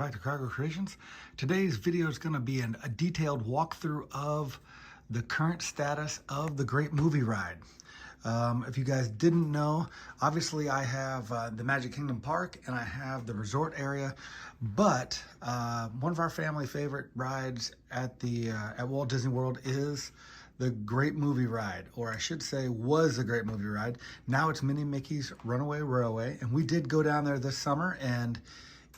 back to Cargo Creations. Today's video is going to be a detailed walkthrough of the current status of the Great Movie Ride. If you guys didn't know, obviously I have the Magic Kingdom Park and I have the resort area, but one of our family favorite rides at Walt Disney World is the Great Movie Ride, or I should say was the Great Movie Ride. Now it's Minnie Mickey's Runaway Railway, and we did go down there this summer, and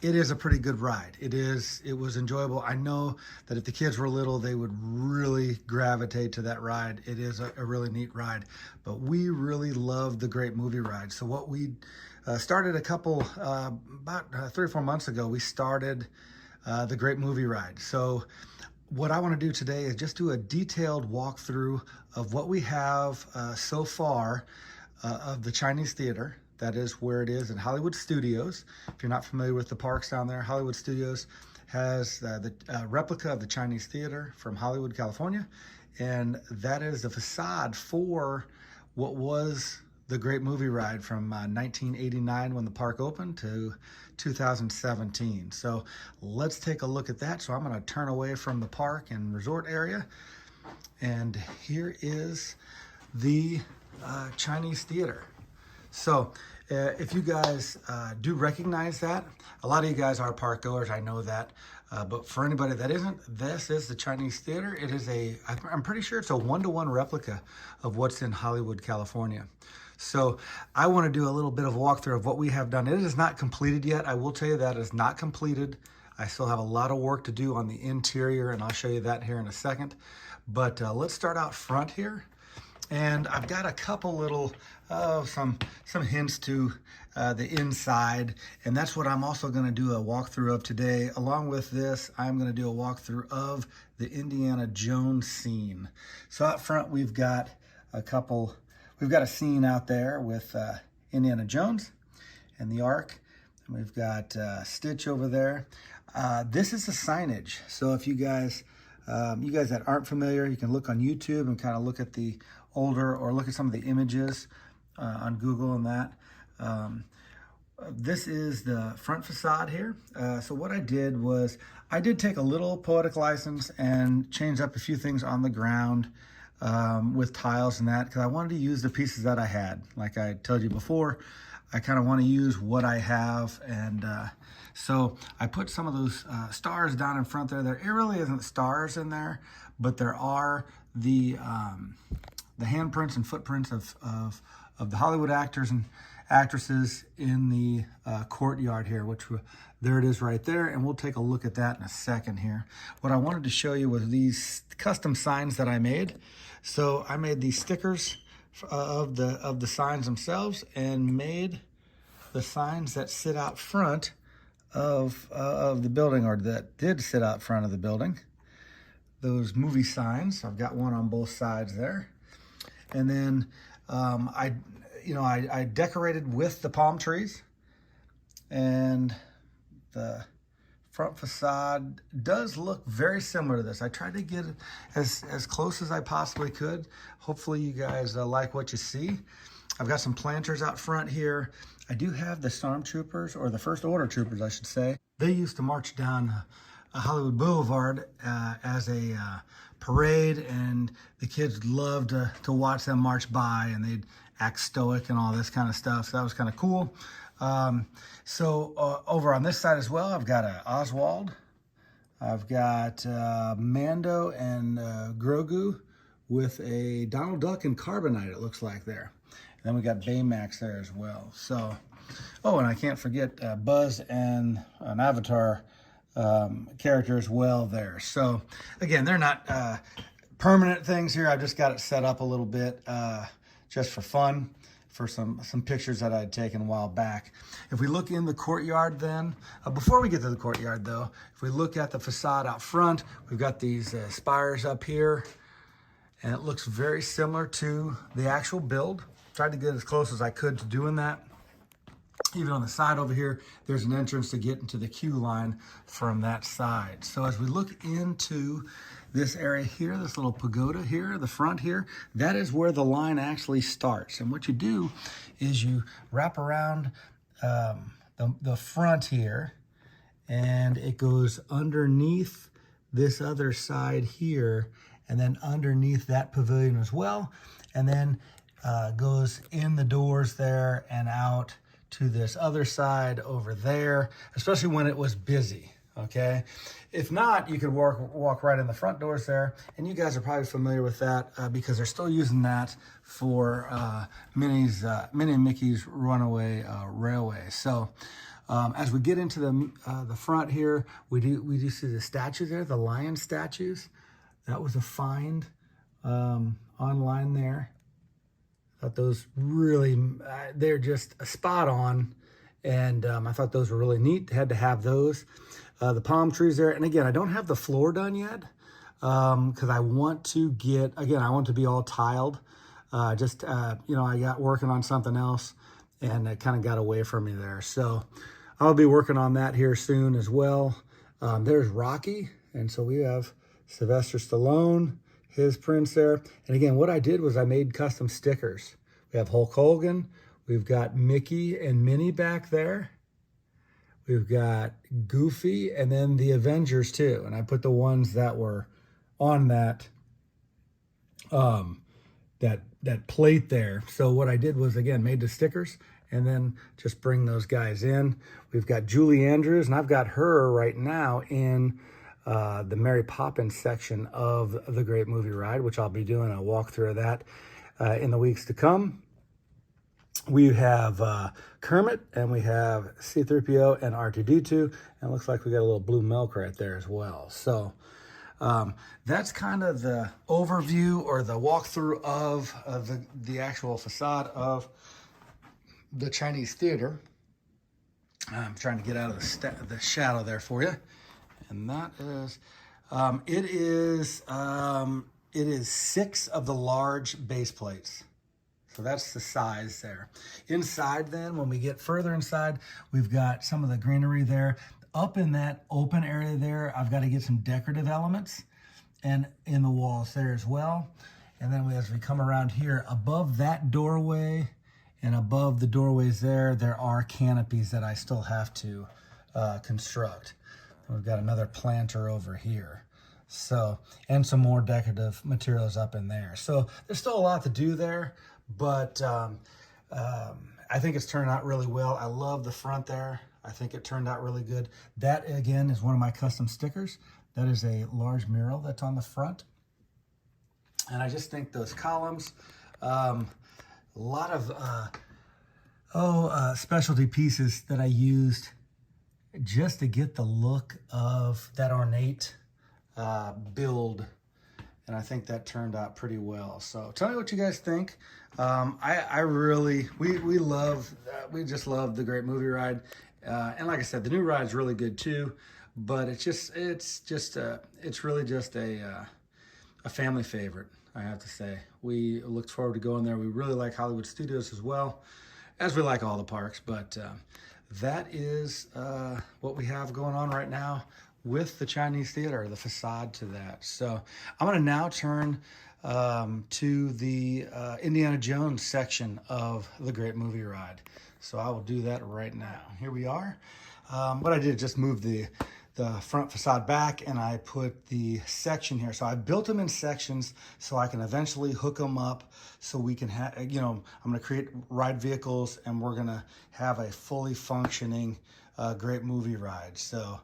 it is a pretty good ride. It was enjoyable. I know that if the kids were little, they would really gravitate to that ride. It is a really neat ride, but we really love the Great Movie Ride. So what we started about 3 or 4 months ago, we started the Great Movie Ride. So what I want to do today is just do a detailed walkthrough of what we have so far of the Chinese Theater. That is where it is in Hollywood Studios. If you're not familiar with the parks down there, Hollywood Studios has the replica of the Chinese Theater from Hollywood, California. And that is the facade for what was the Great Movie Ride from 1989 when the park opened to 2017. So let's take a look at that. So I'm going to turn away from the park and resort area. And here is the Chinese Theater. So if you guys do recognize that, a lot of you guys are park goers, I know that. But for anybody that isn't, this is the Chinese Theater. It is I'm pretty sure it's a 1-to-1 replica of what's in Hollywood, California. So I want to do a little bit of a walkthrough of what we have done. It is not completed yet. I will tell you that it's not completed. I still have a lot of work to do on the interior, and I'll show you that here in a second. But let's start out front here. And I've got a couple little, some hints to the inside, and that's what I'm also going to do a walkthrough of today. Along with this, I'm going to do a walkthrough of the Indiana Jones scene. So out front, we've got a scene out there with Indiana Jones and the Ark, and we've got Stitch over there. This is the signage. So if you guys that aren't familiar, you can look on YouTube and kind of look at the older, or look at some of the images on Google and that. This is the front facade here. So what I did was, I did take a little poetic license and change up a few things on the ground with tiles and that, because I wanted to use the pieces that I had. Like I told you before, I kind of want to use what I have, and so I put some of those stars down in front there. There really isn't stars in there, but there are the handprints and footprints of the Hollywood actors and actresses in the courtyard here, which there it is right there, and we'll take a look at that in a second here. What I wanted to show you was these custom signs that I made. So I made these stickers of the signs themselves, and made the signs that sit out front of the building, or that did sit out front of the building. Those movie signs. I've got one on both sides there. And then I decorated with the palm trees, and the front facade does look very similar to this. I tried to get it as close as I possibly could. Hopefully you guys like what you see. I've got some planters out front here. I do have the stormtroopers, or the First Order troopers, I should say. They used to march down Hollywood Boulevard as a parade, and the kids loved to watch them march by, and they'd act stoic and all this kind of stuff. So that was kind of cool. So over on this side as well, I've got Oswald. I've got Mando and Grogu with a Donald Duck and Carbonite, it looks like there. And then we got Baymax there as well. So, oh, and I can't forget Buzz and an Avatar character as well there. So again, they're not permanent things here. I've just got it set up a little bit just for fun, for some pictures that I had taken a while back. If we look in the courtyard then, before we get to the courtyard though, if we look at the facade out front, we've got these spires up here, and it looks very similar to the actual build. Tried to get as close as I could to doing that. Even on the side over here, there's an entrance to get into the queue line from that side. So as we look into this area here, this little pagoda here, the front here, that is where the line actually starts. And what you do is you wrap around the front here, and it goes underneath this other side here, and then underneath that pavilion as well, and then goes in the doors there and out to this other side over there, especially when it was busy, okay? If not, you could walk right in the front doors there, and you guys are probably familiar with that because they're still using that for Minnie and Mickey's Runaway Railway. So as we get into the front here, we do see the statue there, the lion statues. That was a find online there. I thought those really, they're just spot on. And I thought those were really neat. Had to have those. The palm trees there. And again, I don't have the floor done yet because I want to get, again, I want to be all tiled. I got working on something else and it kind of got away from me there. So I'll be working on that here soon as well. There's Rocky. And so we have Sylvester Stallone, his prints there. And again, what I did was I made custom stickers. We have Hulk Hogan. We've got Mickey and Minnie back there. We've got Goofy and then the Avengers too. And I put the ones that were on that that plate there. So what I did was, again, made the stickers and then just bring those guys in. We've got Julie Andrews, and I've got her right now in the Mary Poppins section of the Great Movie Ride, which I'll be doing a walkthrough of that in the weeks to come. We have Kermit, and we have C-3PO and R2-D2, and it looks like we got a little blue milk right there as well. So that's kind of the overview or the walkthrough of the actual facade of the Chinese Theater. I'm trying to get out of the shadow there for you, and that is it is 6 of the large base plates. So that's the size there. Inside then, when we get further inside, we've got some of the greenery there. Up in that open area there, I've got to get some decorative elements and in the walls there as well. And then as we come around here, above that doorway and above the doorways there are canopies that I still have to construct. And we've got another planter over here. So, and some more decorative materials up in there. So there's still a lot to do there. But I think it's turned out really well. I love the front there. I think it turned out really good. That, again, is one of my custom stickers. That is a large mural that's on the front. And I just think those columns, a lot of specialty pieces that I used just to get the look of that ornate build. And I think that turned out pretty well. So tell me what you guys think. We just love the Great Movie Ride. And like I said, the new ride is really good too, but it's really just a family favorite, I have to say. We looked forward to going there. We really like Hollywood Studios as well, as we like all the parks, but that is what we have going on right now with the Chinese Theater, the facade to that. So I'm going to now turn to the Indiana Jones section of the Great Movie Ride. So I will do that right now. Here we are. What I did, just move the front facade back, and I put the section here. So I built them in sections so I can eventually hook them up so we can have, I'm going to create ride vehicles, and we're going to have a fully functioning Great Movie Ride. So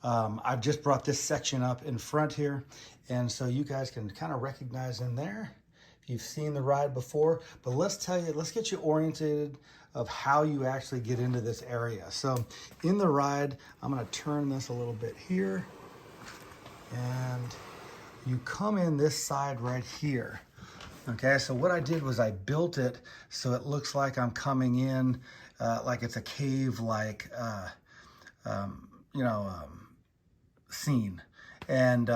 I've just brought this section up in front here, and so you guys can kind of recognize in there if you've seen the ride before. But let's get you oriented of how you actually get into this area. So in the ride, I'm going to turn this a little bit here, and you come in this side right here. Okay, so what I did was I built it so it looks like I'm coming in like it's a cave-like scene. And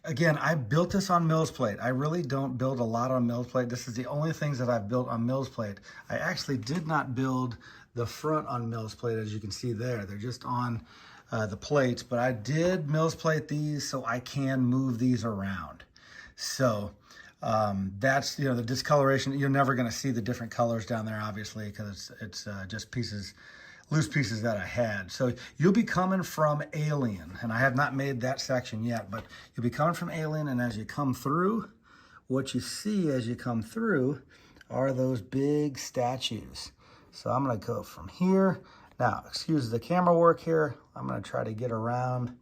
again, I built this on Mills plate. I really don't build a lot on Mills plate. This is the only things that I've built on Mills plate. I actually did not build the front on Mills plate, as you can see there. They're just on the plates, but I did Mills plate these so I can move these around. So that's, the discoloration. You're never going to see the different colors down there, obviously, because it's just pieces loose pieces that I had. So you'll be coming from Alien, and I have not made that section yet, but you'll be coming from Alien, and as you come through, what you see as you come through are those big statues. So I'm gonna go from here. Now, excuse the camera work here. I'm gonna try to get around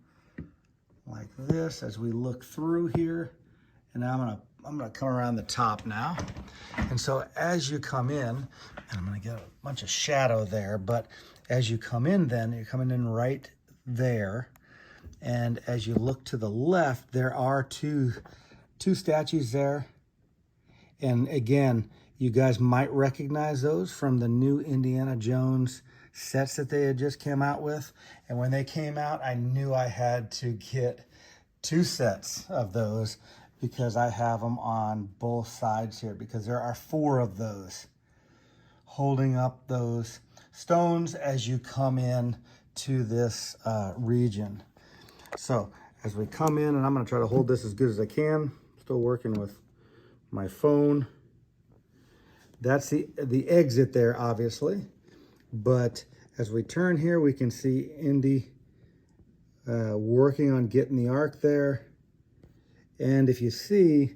like this as we look through here. And now I'm gonna come around the top now. And so as you come in, and I'm gonna get a bunch of shadow there, but as you come in then, you're coming in right there. And as you look to the left, there are two statues there. And again, you guys might recognize those from the new Indiana Jones sets that they had just came out with. And when they came out, I knew I had to get 2 sets of those because I have them on both sides here, because there are 4 of those holding up those stones as you come in to this region. So as we come in, and I'm gonna try to hold this as good as I can, still working with my phone. That's the exit there, obviously. But as we turn here, we can see Indy working on getting the Ark there. And if you see,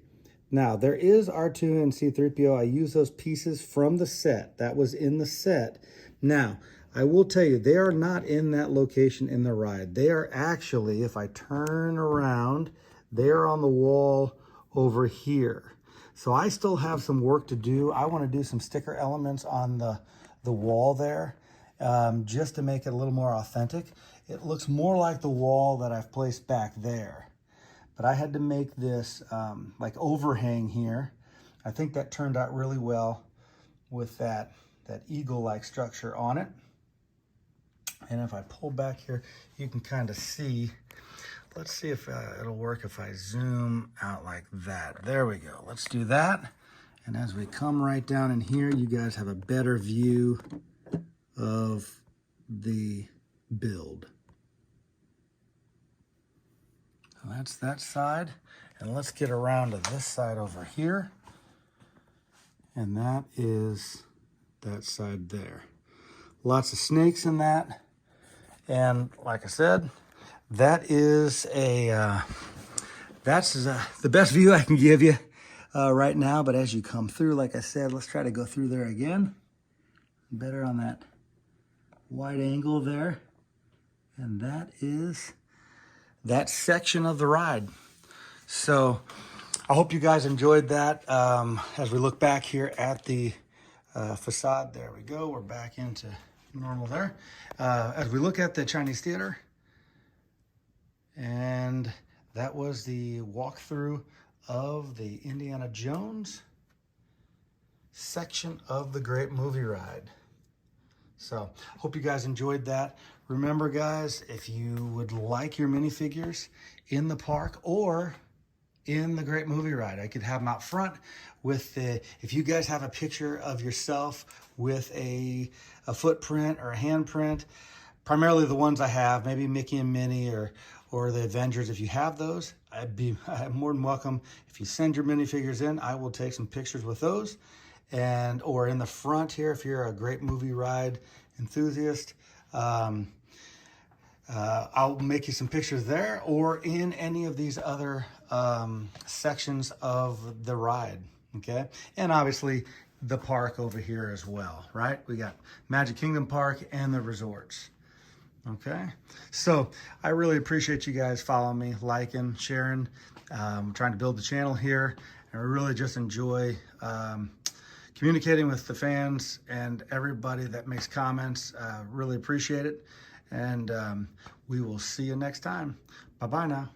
now there is R2 and C-3PO. I use those pieces from the set. That was in the set. Now, I will tell you, they are not in that location in the ride. They are actually, if I turn around, they are on the wall over here. So I still have some work to do. I want to do some sticker elements on the wall there, just to make it a little more authentic. It looks more like the wall that I've placed back there. But I had to make this like overhang here. I think that turned out really well with that eagle-like structure on it. And if I pull back here, you can kind of see. Let's see if it'll work if I zoom out like that. There we go. Let's do that. And as we come right down in here, you guys have a better view of the build. So that's that side. And let's get around to this side over here. And that is that side there. Lots of snakes in that. And like I said, that is the best view I can give you right now. But as you come through, like I said, let's try to go through there again. Better on that wide angle there. And that is that section of the ride. So I hope you guys enjoyed that. As we look back here at the facade, there we go. We're back into normal there. As we look at the Chinese Theater, and that was the walkthrough of the Indiana Jones section of the Great Movie Ride. So, hope you guys enjoyed that. Remember, guys, if you would like your minifigures in the park or in the Great Movie Ride, I could have them out front with if you guys have a picture of yourself with a footprint or a handprint, primarily the ones I have, maybe Mickey and Minnie or the Avengers. If you have those, I'm more than welcome. If you send your minifigures in, I will take some pictures with those. Or in the front here, if you're a Great Movie Ride enthusiast, I'll make you some pictures there or in any of these other sections of the ride, okay? And obviously the park over here as well, right? We got Magic Kingdom Park and the resorts. Okay, so I really appreciate you guys following me, liking, sharing. Trying to build the channel here, and I really just enjoy communicating with the fans and everybody that makes comments. Really appreciate it, and we will see you next time. Bye-bye now.